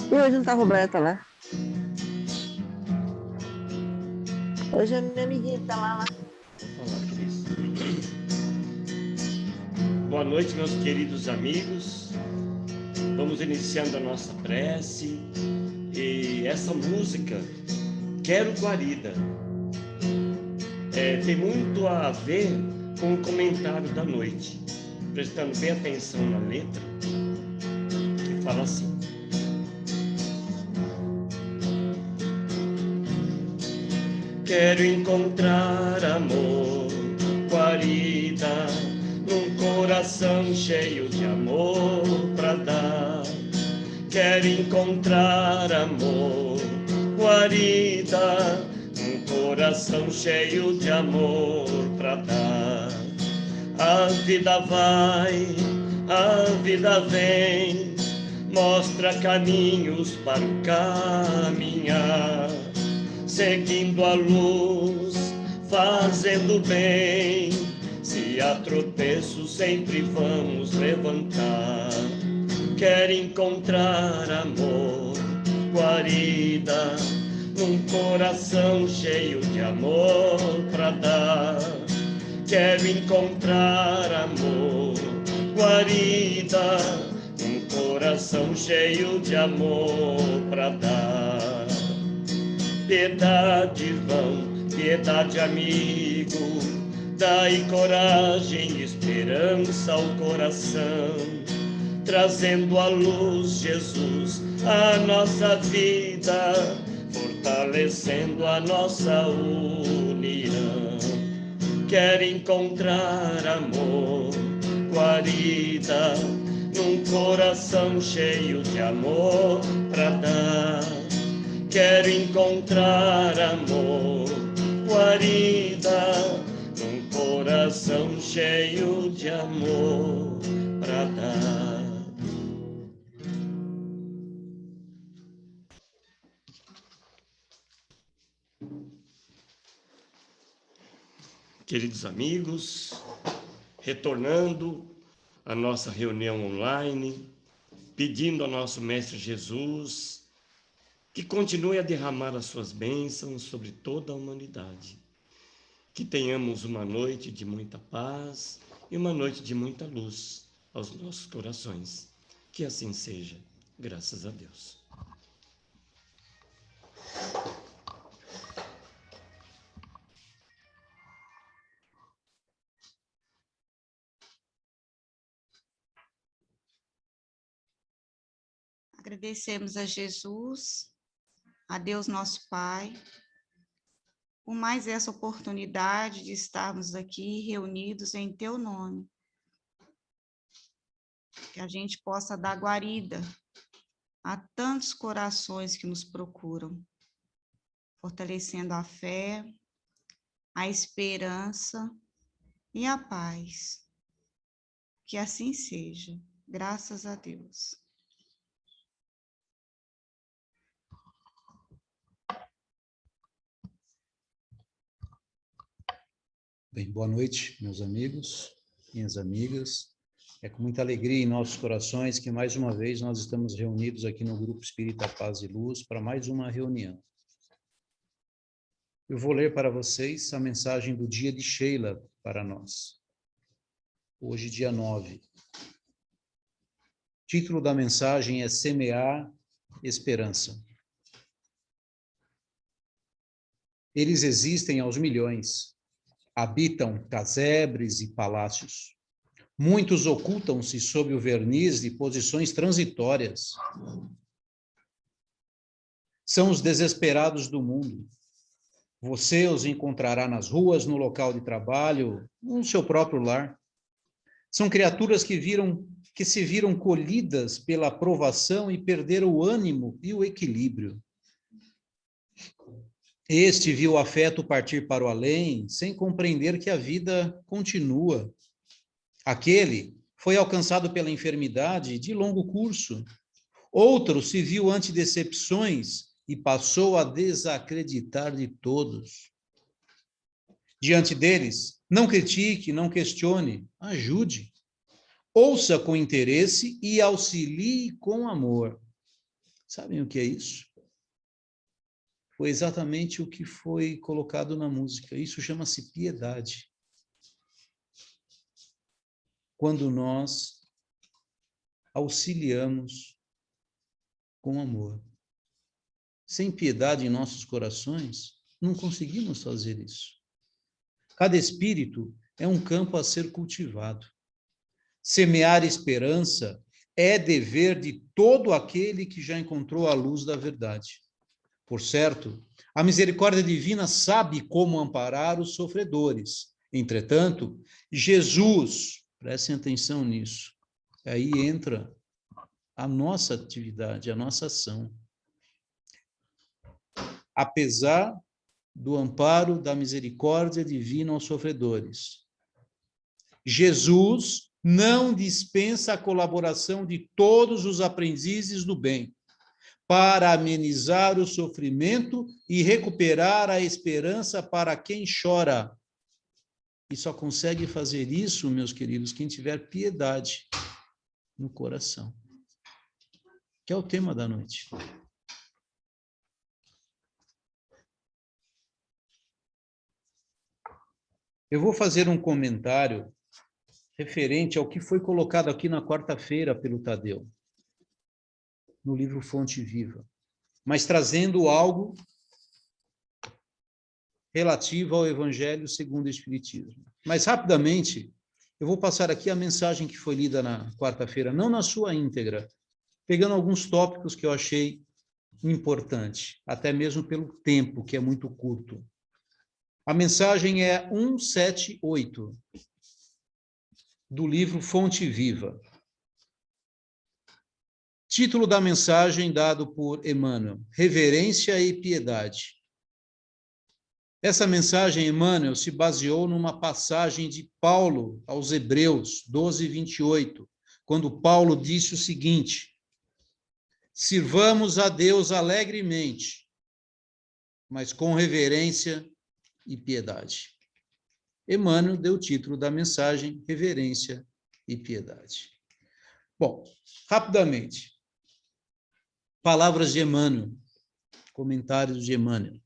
E hoje não tá Roberta lá? Hoje a minha amiguinha tá lá. Vou falar, Cris. Boa noite, meus queridos amigos. Vamos iniciando a nossa prece. E essa música, Quero Guarida, tem muito a ver com o comentário da noite. Prestando bem atenção na letra, que fala assim: quero encontrar amor, guarida, num coração cheio de amor pra dar. Quero encontrar amor, guarida, num coração cheio de amor pra dar. A vida vai, a vida vem, mostra caminhos para o caminhar, seguindo a luz, fazendo bem. Se há tropeço, sempre vamos levantar. Quero encontrar amor, guarida, num coração cheio de amor pra dar. Quero encontrar amor, guarida, num coração cheio de amor pra dar. Piedade, irmão, piedade, amigo, dai coragem e esperança ao coração, trazendo à luz Jesus a nossa vida, fortalecendo a nossa união. Quero encontrar amor, guarida, num coração cheio de amor pra dar. Quero encontrar amor, guarida, num coração cheio de amor pra dar. Queridos amigos, retornando à nossa reunião online, pedindo ao nosso Mestre Jesus que continue a derramar as suas bênçãos sobre toda a humanidade. Que tenhamos uma noite de muita paz e uma noite de muita luz aos nossos corações. Que assim seja, graças a Deus. Agradecemos a Jesus, a Deus nosso Pai, por mais essa oportunidade de estarmos aqui reunidos em Teu nome. Que a gente possa dar guarida a tantos corações que nos procuram, fortalecendo a fé, a esperança e a paz. Que assim seja, graças a Deus. Bem, boa noite, meus amigos, minhas amigas. É com muita alegria em nossos corações que mais uma vez nós estamos reunidos aqui no Grupo Espírita Paz e Luz para mais uma reunião. Eu vou ler para vocês a mensagem do dia de Sheila para nós. Hoje, dia 9. O título da mensagem é Semear Esperança. Eles existem aos milhões. Habitam casebres e palácios. Muitos ocultam-se sob o verniz de posições transitórias. São os desesperados do mundo. Você os encontrará nas ruas, no local de trabalho, no seu próprio lar. São criaturas que se viram colhidas pela provação e perderam o ânimo e o equilíbrio. Este viu o afeto partir para o além, sem compreender que a vida continua. Aquele foi alcançado pela enfermidade de longo curso. Outro se viu ante decepções e passou a desacreditar de todos. Diante deles, não critique, não questione, ajude. Ouça com interesse e auxilie com amor. Sabem o que é isso? Foi exatamente o que foi colocado na música. Isso chama-se piedade. Quando nós auxiliamos com amor. Sem piedade em nossos corações, não conseguimos fazer isso. Cada espírito é um campo a ser cultivado. Semear esperança é dever de todo aquele que já encontrou a luz da verdade. Por certo, a misericórdia divina sabe como amparar os sofredores. Entretanto, Jesus, prestem atenção nisso, aí entra a nossa atividade, a nossa ação. Apesar do amparo da misericórdia divina aos sofredores, Jesus não dispensa a colaboração de todos os aprendizes do bem, para amenizar o sofrimento e recuperar a esperança para quem chora. E só consegue fazer isso, meus queridos, quem tiver piedade no coração. Que é o tema da noite. Eu vou fazer um comentário referente ao que foi colocado aqui na quarta-feira pelo Tadeu, no livro Fonte Viva, mas trazendo algo relativo ao Evangelho segundo o Espiritismo. Mas, rapidamente, eu vou passar aqui a mensagem que foi lida na quarta-feira, não na sua íntegra, pegando alguns tópicos que eu achei importante, até mesmo pelo tempo, que é muito curto. A mensagem é 178, do livro Fonte Viva. Título da mensagem dado por Emmanuel: Reverência e Piedade. Essa mensagem, Emmanuel, se baseou numa passagem de Paulo aos Hebreus 12, 28, quando Paulo disse o seguinte: sirvamos a Deus alegremente, mas com reverência e piedade. Emmanuel deu o título da mensagem: Reverência e Piedade. Bom, rapidamente, palavras de Emmanuel, comentários de Emmanuel.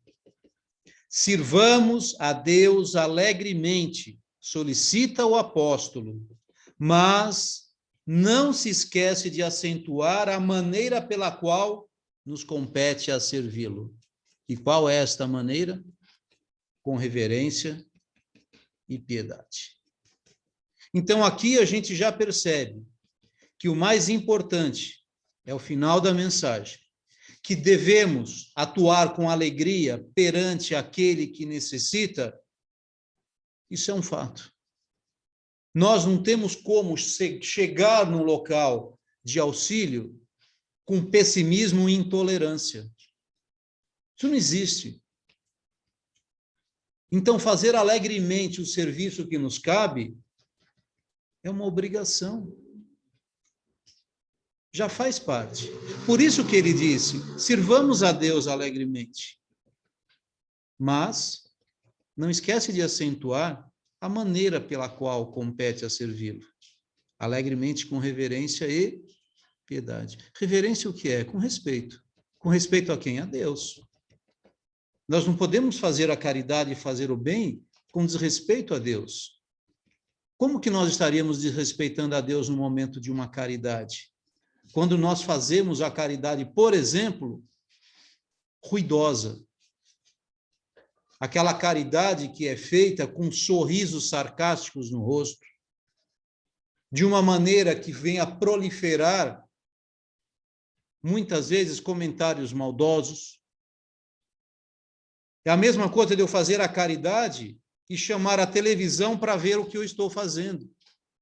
Sirvamos a Deus alegremente, solicita o apóstolo, mas não se esquece de acentuar a maneira pela qual nos compete a servi-lo. E qual é esta maneira? Com reverência e piedade. Então, aqui a gente já percebe que o mais importante é o final da mensagem, que devemos atuar com alegria perante aquele que necessita. Isso é um fato. Nós não temos como chegar no local de auxílio com pessimismo e intolerância. Isso não existe. Então, fazer alegremente o serviço que nos cabe é uma obrigação. Já faz parte. Por isso que ele disse, sirvamos a Deus alegremente. Mas não esquece de acentuar a maneira pela qual compete a servi-lo. Alegremente, com reverência e piedade. Reverência o que é? Com respeito. Com respeito a quem? A Deus. Nós não podemos fazer a caridade e fazer o bem com desrespeito a Deus. Como que nós estaríamos desrespeitando a Deus no momento de uma caridade? Quando nós fazemos a caridade, por exemplo, ruidosa. Aquela caridade que é feita com sorrisos sarcásticos no rosto, de uma maneira que venha a proliferar, muitas vezes, comentários maldosos. É a mesma coisa de eu fazer a caridade e chamar a televisão para ver o que eu estou fazendo,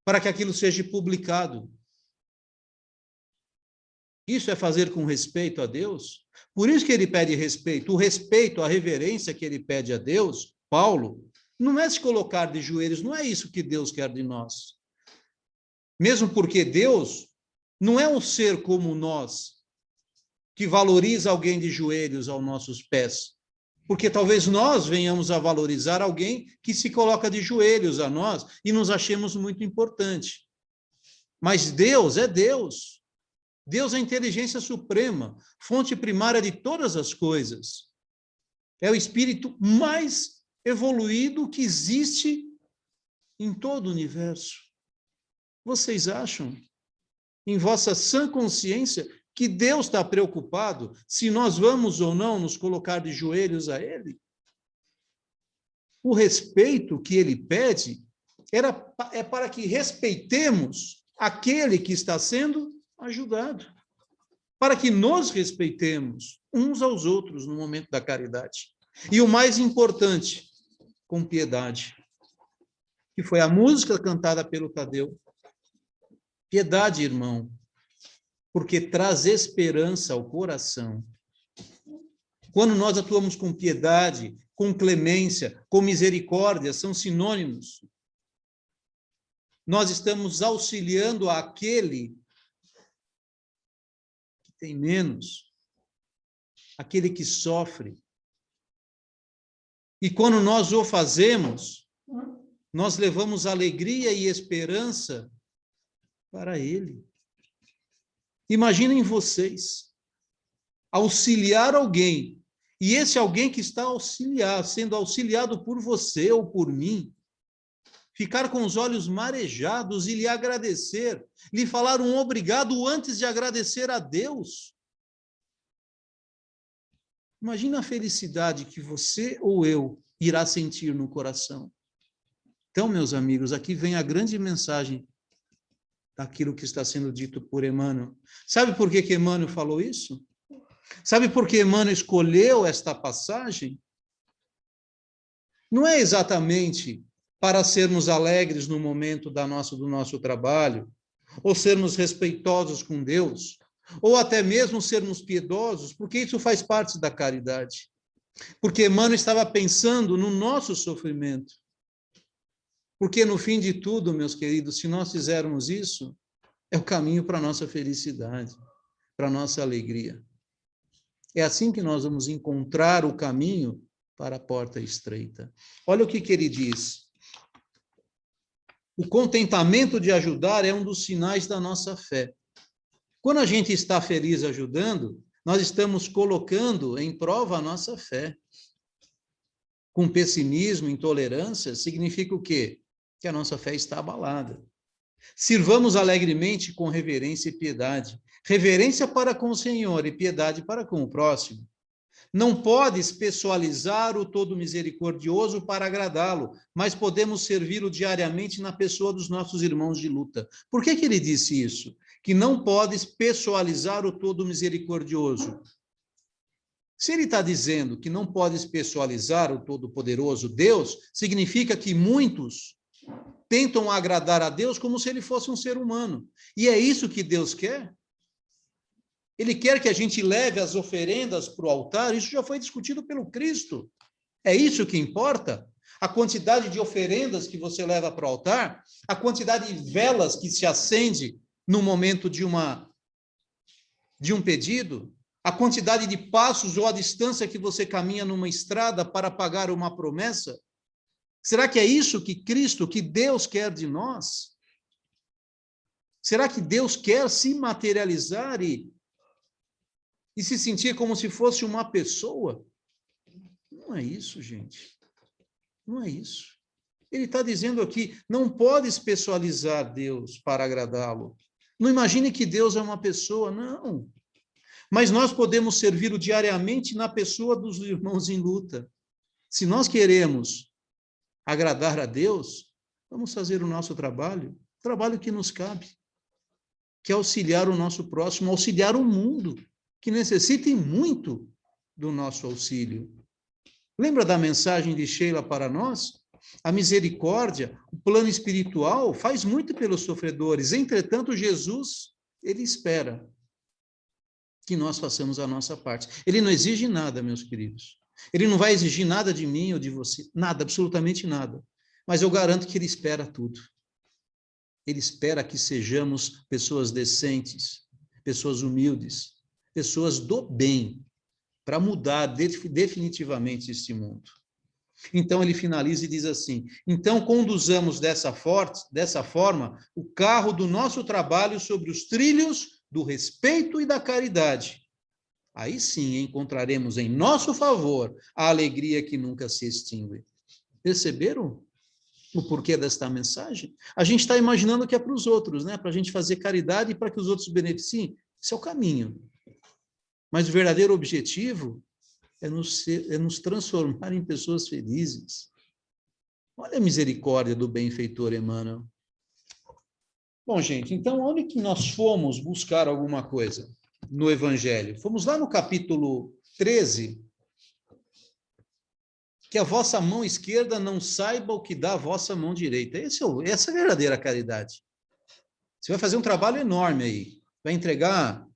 para que aquilo seja publicado. Isso é fazer com respeito a Deus? Por isso que ele pede respeito. O respeito, a reverência que ele pede a Deus, Paulo, não é se colocar de joelhos, não é isso que Deus quer de nós. Mesmo porque Deus não é um ser como nós, que valoriza alguém de joelhos aos nossos pés. Porque talvez nós venhamos a valorizar alguém que se coloca de joelhos a nós e nos achemos muito importante. Mas Deus é Deus. Deus é a inteligência suprema, fonte primária de todas as coisas. É o espírito mais evoluído que existe em todo o universo. Vocês acham, em vossa sã consciência, que Deus está preocupado se nós vamos ou não nos colocar de joelhos a Ele? O respeito que Ele pede é para que respeitemos aquele que está sendo ajudado, para que nos respeitemos uns aos outros no momento da caridade. E o mais importante, com piedade, que foi a música cantada pelo Tadeu. Piedade, irmão, porque traz esperança ao coração. Quando nós atuamos com piedade, com clemência, com misericórdia, são sinônimos. Nós estamos auxiliando aquele que tem menos, aquele que sofre. E quando nós o fazemos, nós levamos alegria e esperança para ele. Imaginem vocês auxiliar alguém, e esse alguém que está sendo auxiliado por você ou por mim, ficar com os olhos marejados e lhe agradecer, lhe falar um obrigado antes de agradecer a Deus. Imagina a felicidade que você ou eu irá sentir no coração. Então, meus amigos, aqui vem a grande mensagem daquilo que está sendo dito por Emmanuel. Sabe por que Emmanuel falou isso? Sabe por que Emmanuel escolheu esta passagem? Não é exatamente para sermos alegres no momento do nosso trabalho, ou sermos respeitosos com Deus, ou até mesmo sermos piedosos, porque isso faz parte da caridade. Porque Emmanuel estava pensando no nosso sofrimento. Porque no fim de tudo, meus queridos, se nós fizermos isso, é o caminho para a nossa felicidade, para a nossa alegria. É assim que nós vamos encontrar o caminho para a porta estreita. Olha o que ele diz. O contentamento de ajudar é um dos sinais da nossa fé. Quando a gente está feliz ajudando, nós estamos colocando em prova a nossa fé. Com pessimismo, intolerância, significa o quê? Que a nossa fé está abalada. Sirvamos alegremente com reverência e piedade. Reverência para com o Senhor e piedade para com o próximo. Não podes pessoalizar o todo misericordioso para agradá-lo, mas podemos servi-lo diariamente na pessoa dos nossos irmãos de luta. Por que ele disse isso? Que não podes pessoalizar o todo misericordioso. Se ele está dizendo que não podes pessoalizar o todo-poderoso Deus, significa que muitos tentam agradar a Deus como se ele fosse um ser humano. E é isso que Deus quer? Ele quer que a gente leve as oferendas para o altar, isso já foi discutido pelo Cristo. É isso que importa? A quantidade de oferendas que você leva para o altar, a quantidade de velas que se acende no momento de um pedido, a quantidade de passos ou a distância que você caminha numa estrada para pagar uma promessa. Será que é isso que Cristo, que Deus quer de nós? Será que Deus quer se materializar e se sentir como se fosse uma pessoa? Não é isso, gente. Não é isso. Ele está dizendo aqui, não podes pessoalizar Deus para agradá-lo. Não imagine que Deus é uma pessoa, não. Mas nós podemos servi-lo diariamente na pessoa dos irmãos em luta. Se nós queremos agradar a Deus, vamos fazer o nosso trabalho que nos cabe, que é auxiliar o nosso próximo, auxiliar o mundo, que necessitem muito do nosso auxílio. Lembra da mensagem de Sheila para nós? A misericórdia, o plano espiritual, faz muito pelos sofredores. Entretanto, Jesus, ele espera que nós façamos a nossa parte. Ele não exige nada, meus queridos. Ele não vai exigir nada de mim ou de você. Nada, absolutamente nada. Mas eu garanto que ele espera tudo. Ele espera que sejamos pessoas decentes, pessoas humildes, pessoas do bem, para mudar definitivamente este mundo. Então ele finaliza e diz assim: então conduzamos dessa forma o carro do nosso trabalho sobre os trilhos do respeito e da caridade. Aí sim encontraremos em nosso favor a alegria que nunca se extingue. Perceberam o porquê desta mensagem? A gente está imaginando que é para os outros, né? Para a gente fazer caridade e para que os outros se beneficiem. Esse é o caminho. Mas o verdadeiro objetivo é nos transformar em pessoas felizes. Olha a misericórdia do benfeitor Emmanuel. Bom, gente, então onde que nós fomos buscar alguma coisa no Evangelho? Fomos lá no capítulo 13, que a vossa mão esquerda não saiba o que dá a vossa mão direita. Essa é a verdadeira caridade. Você vai fazer um trabalho enorme aí, vai entregar,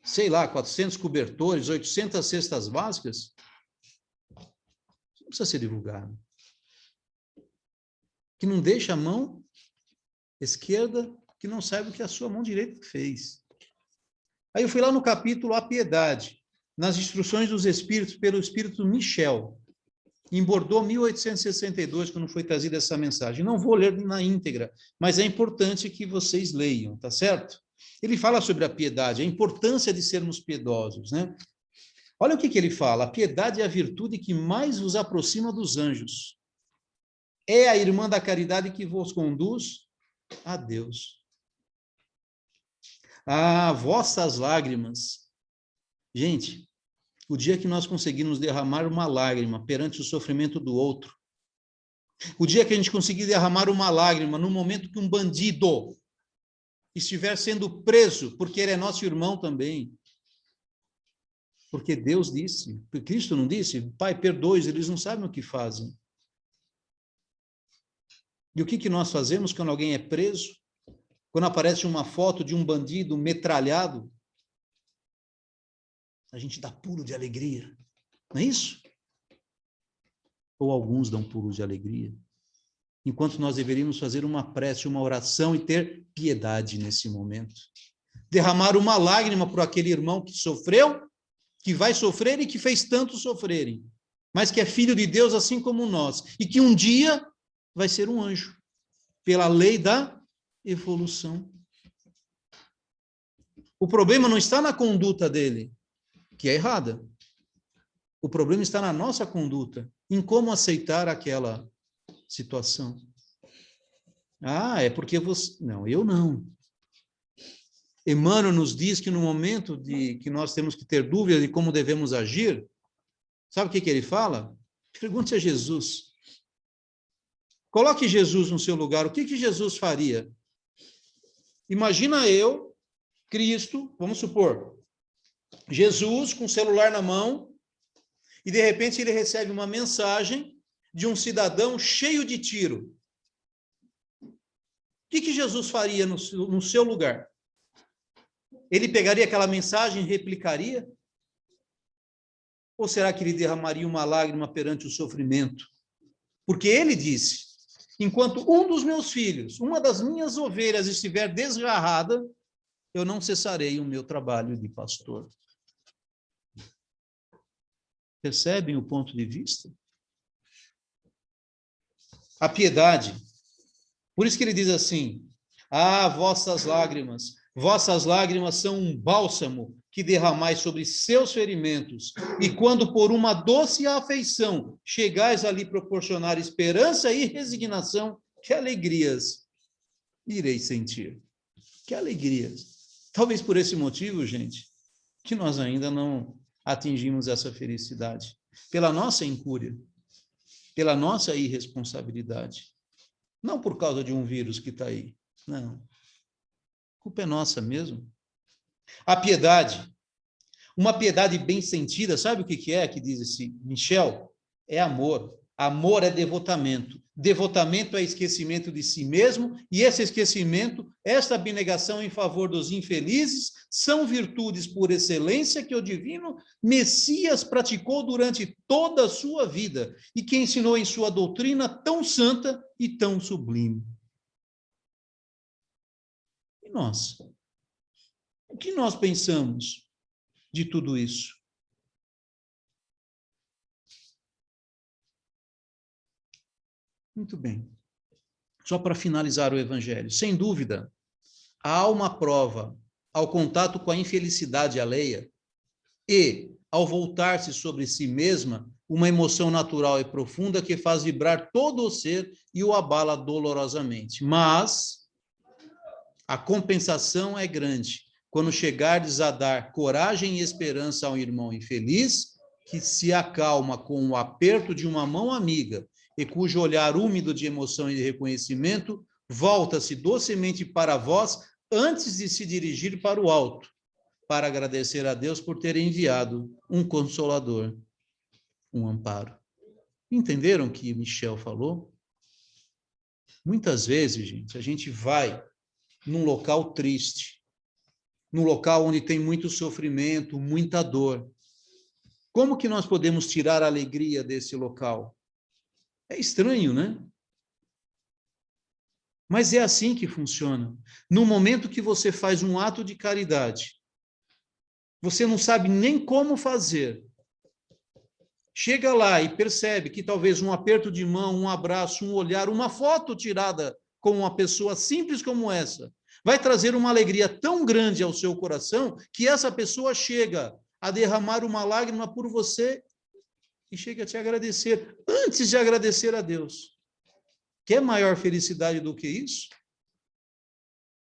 sei lá, 400 cobertores, 800 cestas básicas, não precisa ser divulgado. Que não deixa a mão esquerda, que não saiba o que a sua mão direita fez. Aí eu fui lá no capítulo A Piedade, nas instruções dos Espíritos, pelo Espírito Michel, em Bordeaux, 1862, quando foi trazida essa mensagem. Não vou ler na íntegra, mas é importante que vocês leiam, tá certo? Ele fala sobre a piedade, a importância de sermos piedosos, né? Olha o que ele fala: a piedade é a virtude que mais vos aproxima dos anjos. É a irmã da caridade que vos conduz a Deus. Ah, vossas lágrimas. Gente, o dia que nós conseguirmos derramar uma lágrima perante o sofrimento do outro, o dia que a gente conseguir derramar uma lágrima no momento que um bandido estiver sendo preso, porque ele é nosso irmão também, porque Deus disse, Cristo não disse, Pai, perdoe-os, eles não sabem o que fazem. E o que nós fazemos quando alguém é preso? Quando aparece uma foto de um bandido metralhado, a gente dá pulo de alegria, não é isso? Ou alguns dão pulos de alegria, enquanto nós deveríamos fazer uma prece, uma oração e ter piedade nesse momento. Derramar uma lágrima por aquele irmão que sofreu, que vai sofrer e que fez tantos sofrerem, mas que é filho de Deus assim como nós, e que um dia vai ser um anjo, pela lei da evolução. O problema não está na conduta dele, que é errada. O problema está na nossa conduta, em como aceitar aquela situação. Ah, é porque você... Não, eu não. Emmanuel nos diz que no momento de que nós temos que ter dúvida de como devemos agir, sabe o que ele fala? Pergunte a Jesus. Coloque Jesus no seu lugar. O que Jesus faria? Imagina eu, Cristo, vamos supor, Jesus com o celular na mão, e de repente ele recebe uma mensagem de um cidadão cheio de tiro. O que Jesus faria no seu lugar? Ele pegaria aquela mensagem e replicaria? Ou será que ele derramaria uma lágrima perante o sofrimento? Porque ele disse, enquanto um dos meus filhos, uma das minhas ovelhas estiver desgarrada, eu não cessarei o meu trabalho de pastor. Percebem o ponto de vista? A piedade. Por isso que ele diz assim, ah, vossas lágrimas são um bálsamo que derramais sobre seus ferimentos, e quando por uma doce afeição chegais a lhe proporcionar esperança e resignação, que alegrias ireis sentir. Que alegrias. Talvez por esse motivo, gente, que nós ainda não atingimos essa felicidade. Pela nossa incúria, pela nossa irresponsabilidade. Não por causa de um vírus que está aí. Não. A culpa é nossa mesmo. A piedade. Uma piedade bem sentida, sabe o que é que diz esse Michel? É amor. Amor é devotamento. Devotamento é esquecimento de si mesmo, e esse esquecimento, esta abnegação em favor dos infelizes, são virtudes por excelência que o divino Messias praticou durante toda a sua vida e que ensinou em sua doutrina tão santa e tão sublime. E nós? O que nós pensamos de tudo isso? Muito bem. Só para finalizar o Evangelho. Sem dúvida, há uma prova ao contato com a infelicidade alheia e, ao voltar-se sobre si mesma, uma emoção natural e profunda que faz vibrar todo o ser e o abala dolorosamente. Mas a compensação é grande quando chegardes a dar coragem e esperança ao irmão infeliz, que se acalma com o aperto de uma mão amiga e cujo olhar úmido de emoção e de reconhecimento volta-se docemente para vós antes de se dirigir para o alto, para agradecer a Deus por ter enviado um consolador, um amparo. Entenderam o que Michel falou? Muitas vezes, gente, a gente vai num local triste, num local onde tem muito sofrimento, muita dor. Como que nós podemos tirar a alegria desse local? É estranho, né? Mas é assim que funciona. No momento que você faz um ato de caridade, você não sabe nem como fazer. Chega lá e percebe que talvez um aperto de mão, um abraço, um olhar, uma foto tirada com uma pessoa simples como essa, vai trazer uma alegria tão grande ao seu coração que essa pessoa chega a derramar uma lágrima por você e chega a te agradecer, antes de agradecer a Deus. Quer maior felicidade do que isso?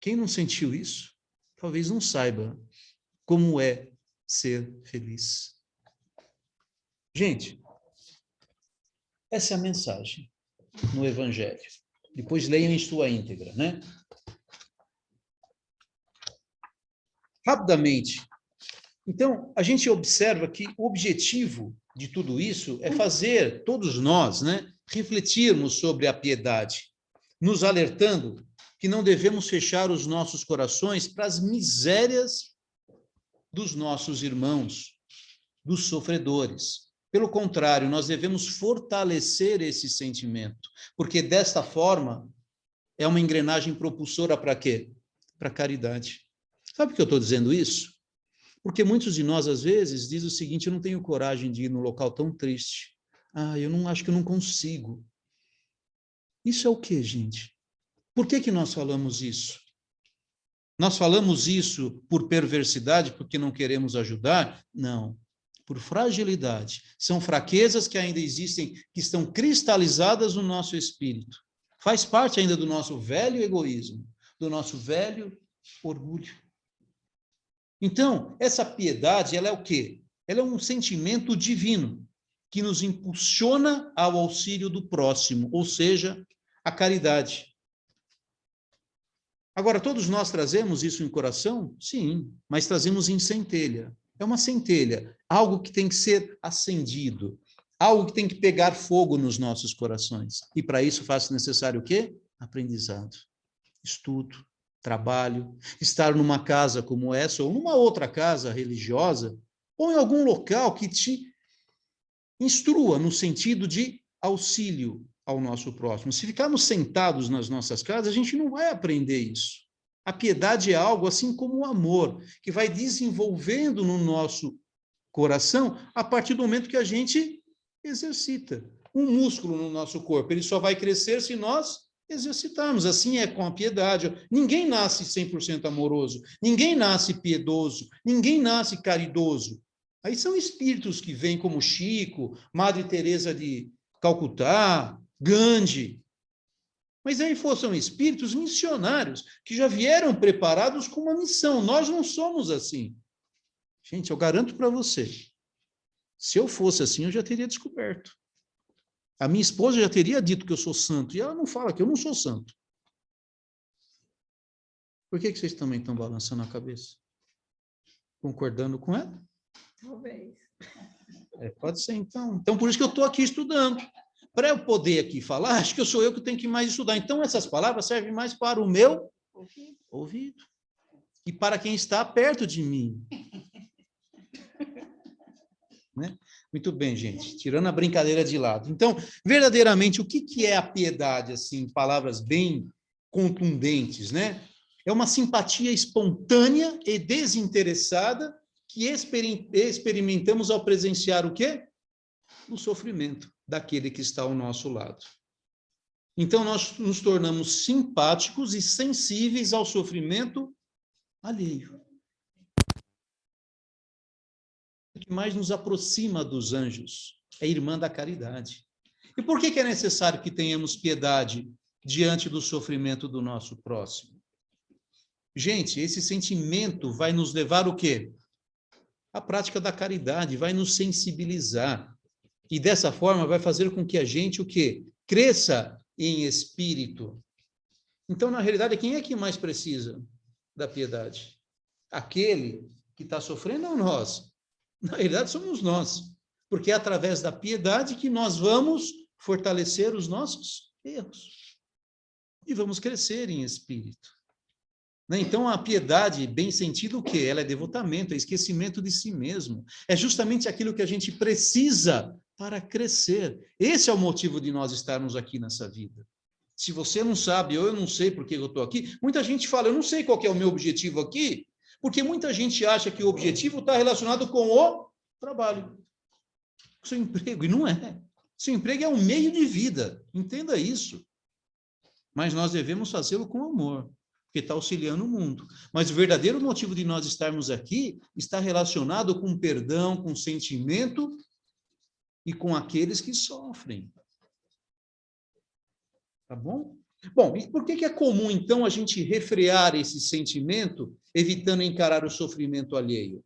Quem não sentiu isso, talvez não saiba como é ser feliz. Gente, essa é a mensagem no Evangelho. Depois leiam em sua íntegra, né? Rapidamente. Então, a gente observa que o objetivo de tudo isso é fazer todos nós, né, refletirmos sobre a piedade, nos alertando que não devemos fechar os nossos corações para as misérias dos nossos irmãos, dos sofredores. Pelo contrário, nós devemos fortalecer esse sentimento, porque desta forma é uma engrenagem propulsora para quê? Para a caridade. Sabe por que eu estou dizendo isso? Porque muitos de nós, às vezes, dizem o seguinte: eu não tenho coragem de ir num local tão triste. Eu não acho que eu não consigo. Isso é o quê, gente? Por que nós falamos isso? Nós falamos isso por perversidade, porque não queremos ajudar? Não. Por fragilidade. São fraquezas que ainda existem, que estão cristalizadas no nosso espírito. Faz parte ainda do nosso velho egoísmo, do nosso velho orgulho. Então, essa piedade, ela é o quê? Ela é um sentimento divino que nos impulsiona ao auxílio do próximo, ou seja, a caridade. Agora, todos nós trazemos isso em coração? Sim, mas trazemos em centelha. É uma centelha, algo que tem que ser acendido, algo que tem que pegar fogo nos nossos corações. E para isso faz necessário o quê? Aprendizado, estudo, trabalho, estar numa casa como essa, ou numa outra casa religiosa, ou em algum local que te instrua no sentido de auxílio ao nosso próximo. Se ficarmos sentados nas nossas casas, a gente não vai aprender isso. A piedade é algo assim como o amor, que vai desenvolvendo no nosso coração a partir do momento que a gente exercita. Um músculo no nosso corpo, ele só vai crescer se nós exercitarmos. Assim é com a piedade. Ninguém nasce 100% amoroso, ninguém nasce piedoso, ninguém nasce caridoso. Aí são espíritos que vêm como Chico, Madre Teresa de Calcutá, Gandhi. Mas aí são espíritos missionários que já vieram preparados com uma missão. Nós não somos assim. Gente, eu garanto para você, se eu fosse assim, eu já teria descoberto. A minha esposa já teria dito que eu sou santo, e ela não fala que eu não sou santo. Por que vocês também estão balançando a cabeça? Concordando com ela? Talvez. Pode ser, então. Então, por isso que eu estou aqui estudando, para eu poder aqui falar, acho que sou eu que tenho que mais estudar. Então, essas palavras servem mais para o meu ouvido. E para quem está perto de mim. Né? Muito bem, gente. Tirando a brincadeira de lado. Então, verdadeiramente, o que é a piedade? Assim, palavras bem contundentes, né? É uma simpatia espontânea e desinteressada que experimentamos ao presenciar o quê? O sofrimento daquele que está ao nosso lado. Então, nós nos tornamos simpáticos e sensíveis ao sofrimento alheio. O que mais nos aproxima dos anjos é a irmã da caridade. E por que é necessário que tenhamos piedade diante do sofrimento do nosso próximo? Gente, esse sentimento vai nos levar o quê? A prática da caridade, vai nos sensibilizar. E dessa forma vai fazer com que a gente o quê? Cresça em espírito. Então, na realidade, quem é que mais precisa da piedade? Aquele que está sofrendo ou nós? Na realidade, somos nós. Porque é através da piedade que nós vamos fortalecer os nossos erros. E vamos crescer em espírito. Então, a piedade, bem sentido, o quê? Ela é devotamento, é esquecimento de si mesmo. É justamente aquilo que a gente precisa para crescer. Esse é o motivo de nós estarmos aqui nessa vida. Se você não sabe, ou eu não sei por que eu estou aqui, muita gente fala, eu não sei qual que é o meu objetivo aqui, porque muita gente acha que o objetivo está relacionado com o trabalho, o seu emprego, e não é. Seu emprego é um meio de vida, entenda isso. Mas nós devemos fazê-lo com amor, porque está auxiliando o mundo. Mas o verdadeiro motivo de nós estarmos aqui está relacionado com perdão, com sentimento e com aqueles que sofrem. Tá bom? Bom, e por que é comum, então, a gente refrear esse sentimento, evitando encarar o sofrimento alheio?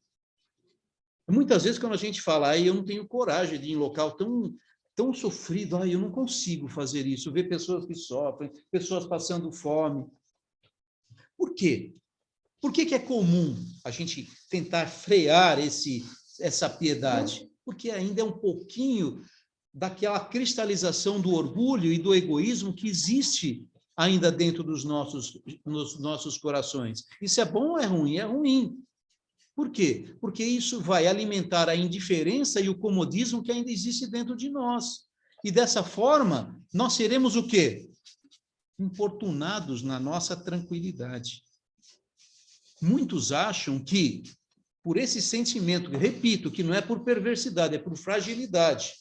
Muitas vezes, quando a gente fala, eu não tenho coragem de ir em local tão sofrido, eu não consigo fazer isso, ver pessoas que sofrem, pessoas passando fome. Por quê? Por que é comum a gente tentar frear essa piedade? Porque ainda é um pouquinho daquela cristalização do orgulho e do egoísmo que existe ainda dentro nos nossos corações. Isso é bom ou é ruim? É ruim. Por quê? Porque isso vai alimentar a indiferença e o comodismo que ainda existe dentro de nós. E dessa forma, nós seremos o quê? Importunados na nossa tranquilidade. Muitos acham que, por esse sentimento, repito, que não é por perversidade, é por fragilidade,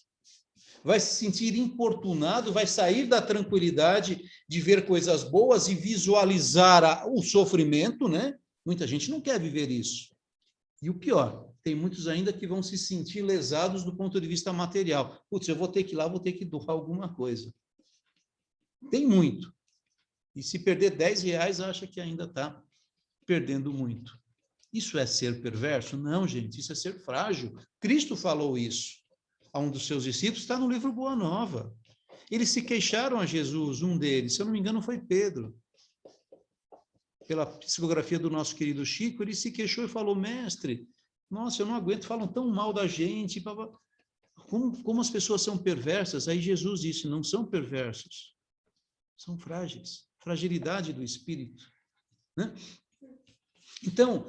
vai se sentir importunado, vai sair da tranquilidade de ver coisas boas e visualizar o sofrimento, né? Muita gente não quer viver isso. E o pior, tem muitos ainda que vão se sentir lesados do ponto de vista material. Putz, eu vou ter que ir lá, vou ter que doar alguma coisa. Tem muito. E se perder R$10, acha que ainda está perdendo muito. Isso é ser perverso? Não, gente, isso é ser frágil. Cristo falou isso a um dos seus discípulos, está no livro Boa Nova. Eles se queixaram a Jesus, um deles, se eu não me engano foi Pedro. Pela psicografia do nosso querido Chico, ele se queixou e falou, mestre, nossa, eu não aguento, falam tão mal da gente, como as pessoas são perversas? Aí Jesus disse, não são perversos, são frágeis, fragilidade do espírito. Né? Então,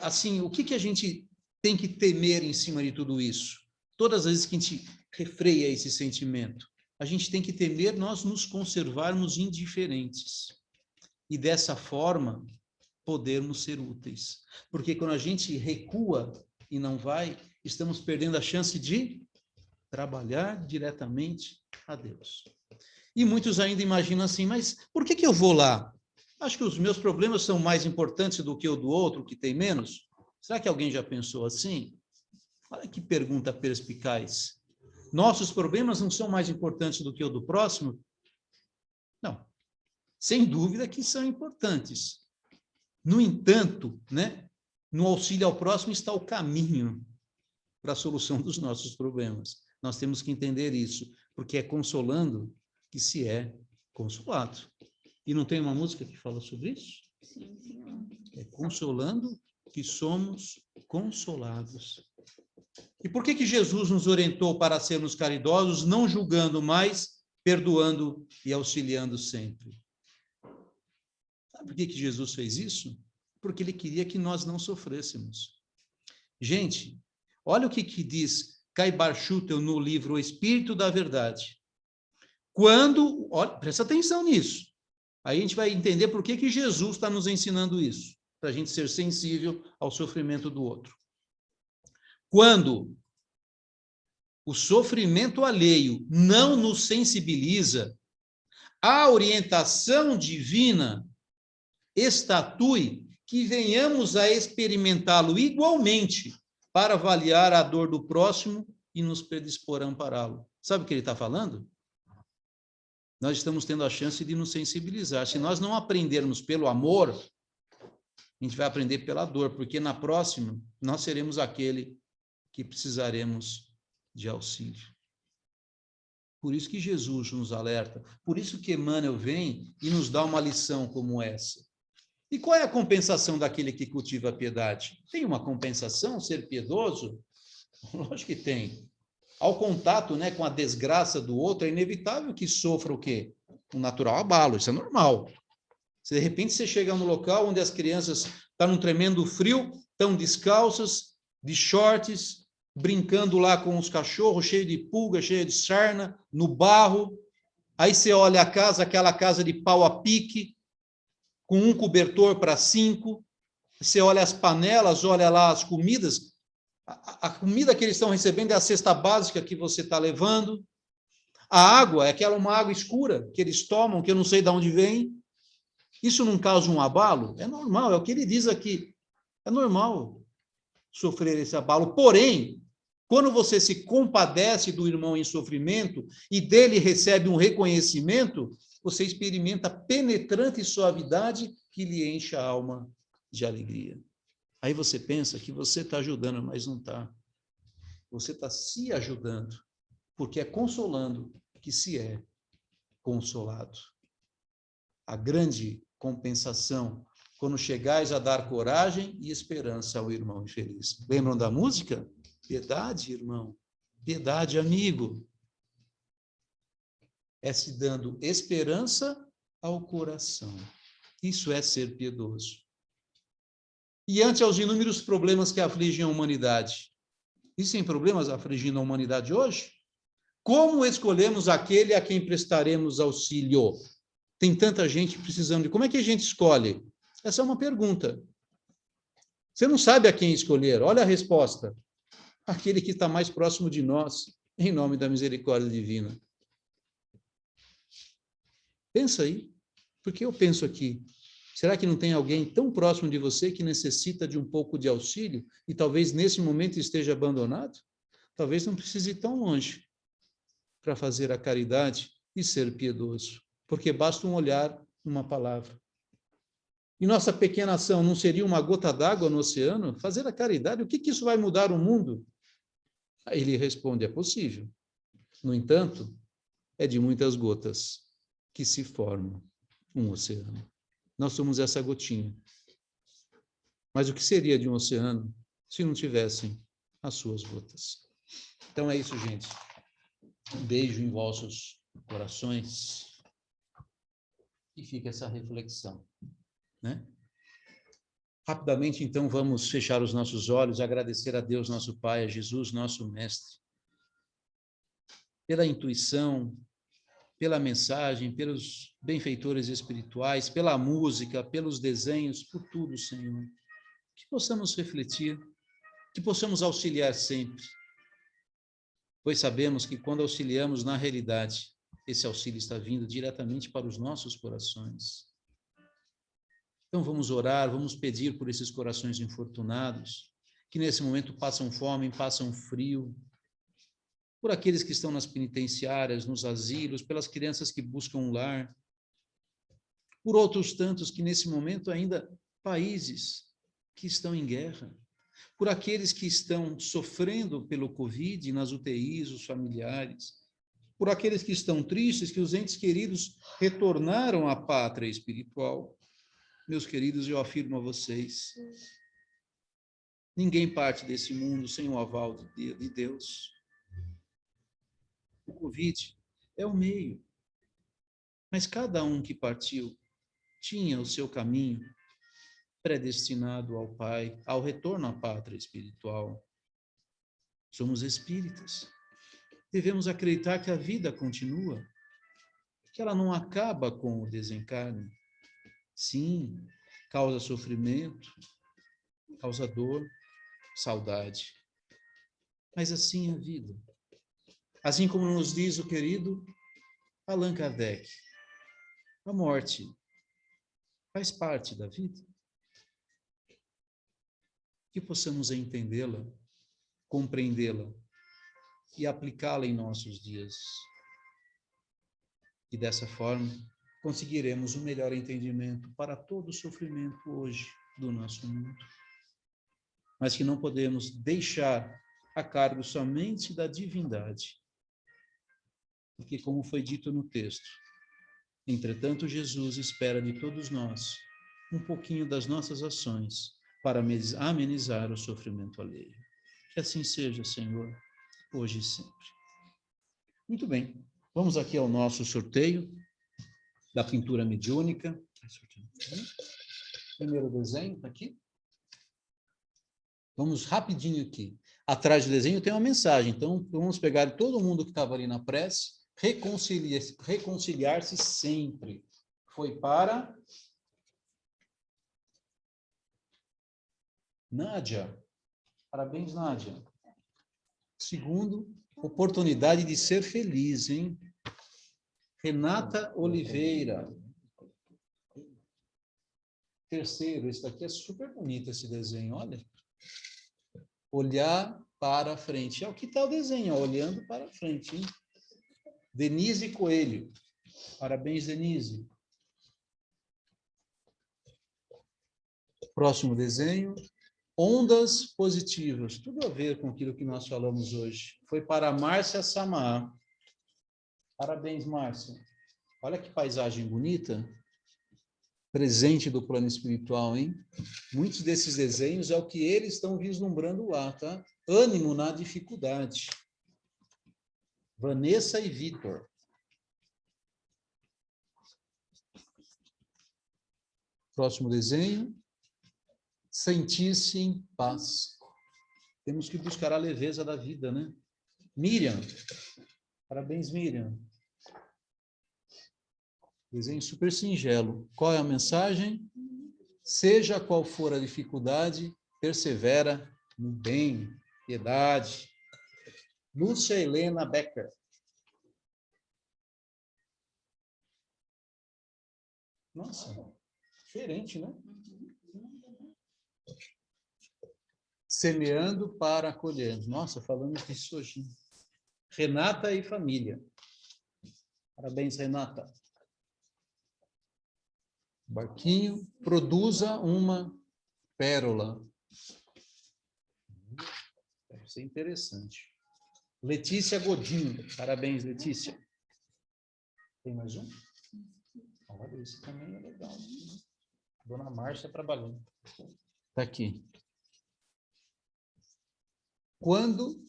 assim, o que a gente tem que temer em cima de tudo isso? Todas as vezes que a gente refreia esse sentimento, a gente tem que temer nós nos conservarmos indiferentes. E dessa forma, podermos ser úteis. Porque quando a gente recua e não vai, estamos perdendo a chance de trabalhar diretamente a Deus. E muitos ainda imaginam assim, mas por que eu vou lá? Acho que os meus problemas são mais importantes do que o do outro, que tem menos? Será que alguém já pensou assim? Olha que pergunta perspicaz. Nossos problemas não são mais importantes do que o do próximo? Não. Sem dúvida que são importantes. No entanto, né, no auxílio ao próximo está o caminho para a solução dos nossos problemas. Nós temos que entender isso, porque é consolando que se é consolado. E não tem uma música que fala sobre isso? Sim, senhor. É consolando que somos consolados. E por que Jesus nos orientou para sermos caridosos, não julgando mais, perdoando e auxiliando sempre? Sabe por que Jesus fez isso? Porque ele queria que nós não sofrêssemos. Gente, olha o que diz Caibar Schutel no livro O Espírito da Verdade. Olha, presta atenção nisso. Aí a gente vai entender por que Jesus está nos ensinando isso, para a gente ser sensível ao sofrimento do outro. Quando o sofrimento alheio não nos sensibiliza, a orientação divina estatui que venhamos a experimentá-lo igualmente para avaliar a dor do próximo e nos predispor a ampará-lo. Sabe o que ele está falando? Nós estamos tendo a chance de nos sensibilizar. Se nós não aprendermos pelo amor, a gente vai aprender pela dor, porque na próxima nós seremos aquele que precisaremos de auxílio. Por isso que Jesus nos alerta, por isso que Emmanuel vem e nos dá uma lição como essa. E qual é a compensação daquele que cultiva a piedade? Tem uma compensação ser piedoso? Lógico que tem. Ao contato, né, com a desgraça do outro, é inevitável que sofra o quê? Um natural abalo, isso é normal. Se de repente você chega no local onde as crianças estão num tremendo frio, estão descalças, de shorts, brincando lá com os cachorros, cheio de pulga, cheio de sarna, no barro. Aí você olha a casa, aquela casa de pau a pique, com um cobertor para 5. Você olha as panelas, olha lá as comidas. A comida que eles estão recebendo é a cesta básica que você está levando. A água é uma água escura que eles tomam, que eu não sei de onde vem. Isso não causa um abalo? É normal, é o que ele diz aqui. É normal sofrer esse abalo. Porém, quando você se compadece do irmão em sofrimento e dele recebe um reconhecimento, você experimenta penetrante suavidade que lhe enche a alma de alegria. Aí você pensa que você está ajudando, mas não está. Você está se ajudando, porque é consolando que se é consolado. A grande compensação, quando chegais a dar coragem e esperança ao irmão infeliz. Lembram da música? Piedade, irmão. Piedade, amigo. É se dando esperança ao coração. Isso é ser piedoso. E ante aos inúmeros problemas que afligem a humanidade. Existem problemas afligindo a humanidade hoje? Como escolhemos aquele a quem prestaremos auxílio? Tem tanta gente precisando de... Como é que a gente escolhe? Essa é uma pergunta. Você não sabe a quem escolher. Olha a resposta. Aquele que está mais próximo de nós, em nome da misericórdia divina. Pensa aí. Porque eu penso aqui. Será que não tem alguém tão próximo de você que necessita de um pouco de auxílio e talvez nesse momento esteja abandonado? Talvez não precise ir tão longe para fazer a caridade e ser piedoso, porque basta um olhar, uma palavra. E nossa pequena ação não seria uma gota d'água no oceano? Fazer a caridade, o que isso vai mudar o mundo? Aí ele responde, é possível. No entanto, é de muitas gotas que se formam um oceano. Nós somos essa gotinha. Mas o que seria de um oceano se não tivessem as suas gotas? Então é isso, gente. Um beijo em vossos corações. E fica essa reflexão, né? Rapidamente, então, vamos fechar os nossos olhos, agradecer a Deus, nosso Pai, a Jesus, nosso Mestre, pela intuição, pela mensagem, pelos benfeitores espirituais, pela música, pelos desenhos, por tudo, Senhor. Que possamos refletir, que possamos auxiliar sempre, pois sabemos que quando auxiliamos na realidade, esse auxílio está vindo diretamente para os nossos corações. Então vamos orar, vamos pedir por esses corações infortunados, que nesse momento passam fome, passam frio, por aqueles que estão nas penitenciárias, nos asilos, pelas crianças que buscam um lar, por outros tantos que nesse momento ainda, países que estão em guerra, por aqueles que estão sofrendo pelo Covid, nas UTIs, os familiares, por aqueles que estão tristes, que os entes queridos retornaram à pátria espiritual. Meus queridos, eu afirmo a vocês, Ninguém parte desse mundo sem o aval de Deus. O convite é o meio. Mas cada um que partiu tinha o seu caminho predestinado ao Pai, ao retorno à pátria espiritual. Somos espíritas. Devemos acreditar que a vida continua, que ela não acaba com o desencarne. Sim, causa sofrimento, causa dor, saudade. Mas assim é a vida. Assim como nos diz o querido Allan Kardec, a morte faz parte da vida. Que possamos entendê-la, compreendê-la e aplicá-la em nossos dias. E dessa forma, conseguiremos um melhor entendimento para todo o sofrimento hoje do nosso mundo. Mas que não podemos deixar a cargo somente da divindade. Porque, como foi dito no texto, entretanto, Jesus espera de todos nós um pouquinho das nossas ações para amenizar o sofrimento alheio. Que assim seja, Senhor, hoje e sempre. Muito bem, vamos aqui ao nosso sorteio da pintura mediúnica. Primeiro desenho, está aqui. Vamos rapidinho aqui. Atrás do desenho tem uma mensagem, então vamos pegar todo mundo que estava ali na prece, reconciliar-se sempre. Foi para Nádia. Parabéns, Nádia. Segundo, oportunidade de ser feliz, hein? Renata Oliveira. Terceiro, esse daqui é super bonito, esse desenho, olha. Olhar para frente. É o que está o desenho, ó, olhando para frente, hein? Denise Coelho. Parabéns, Denise. Próximo desenho. Ondas positivas. Tudo a ver com aquilo que nós falamos hoje. Foi para a Márcia Samar. Parabéns, Márcia. Olha que paisagem bonita. Presente do plano espiritual, hein? Muitos desses desenhos é o que eles estão vislumbrando lá, tá? Ânimo na dificuldade. Vanessa e Vitor. Próximo desenho. Sentir-se em paz. Temos que buscar a leveza da vida, né? Miriam. Parabéns, Miriam. Desenho super singelo. Qual é a mensagem? Seja qual for a dificuldade, persevera no bem, piedade. Lúcia Helena Becker. Nossa, diferente, né? Semeando para colher. Nossa, falamos disso hoje. Renata e família. Parabéns, Renata. Barquinho, produza uma pérola. Deve ser interessante. Letícia Godinho. Parabéns, Letícia. Tem mais um? Olha, esse também é legal. Dona Márcia trabalhando. Está aqui. Quando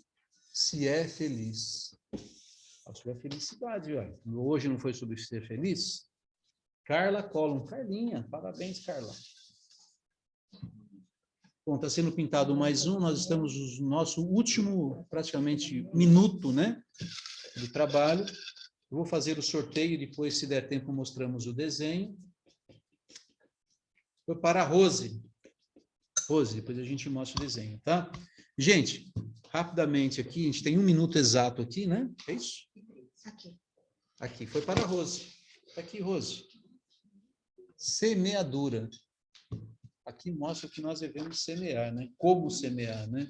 se é feliz? Sobre a felicidade, olha. Hoje não foi sobre ser feliz? Carla Collum. Carlinha, parabéns, Carla. Bom, está sendo pintado mais um, nós estamos no nosso último, praticamente, minuto, né, de trabalho. Eu vou fazer o sorteio, depois, se der tempo, mostramos o desenho. Foi para a Rose. Rose, depois a gente mostra o desenho, tá? Gente, rapidamente aqui, a gente tem 1 minuto exato aqui, né? É isso? Aqui. Aqui, foi para a Rose. Está aqui, Rose. Semeadura. Aqui mostra que nós devemos semear, né? Como semear, né?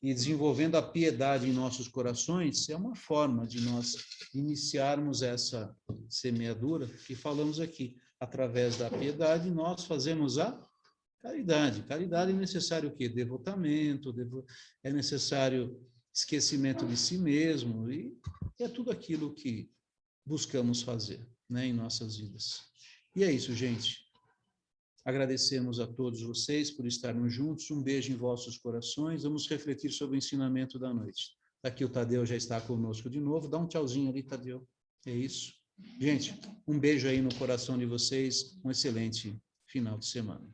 E desenvolvendo a piedade em nossos corações é uma forma de nós iniciarmos essa semeadura que falamos aqui. Através da piedade, nós fazemos a caridade. Caridade é necessário o quê? Devotamento, é necessário esquecimento de si mesmo, e é tudo aquilo que buscamos fazer, né, em nossas vidas. E é isso, gente. Agradecemos a todos vocês por estarmos juntos. Um beijo em vossos corações. Vamos refletir sobre o ensinamento da noite. Aqui o Tadeu já está conosco de novo. Dá um tchauzinho ali, Tadeu. É isso. Gente, um beijo aí no coração de vocês. Um excelente final de semana.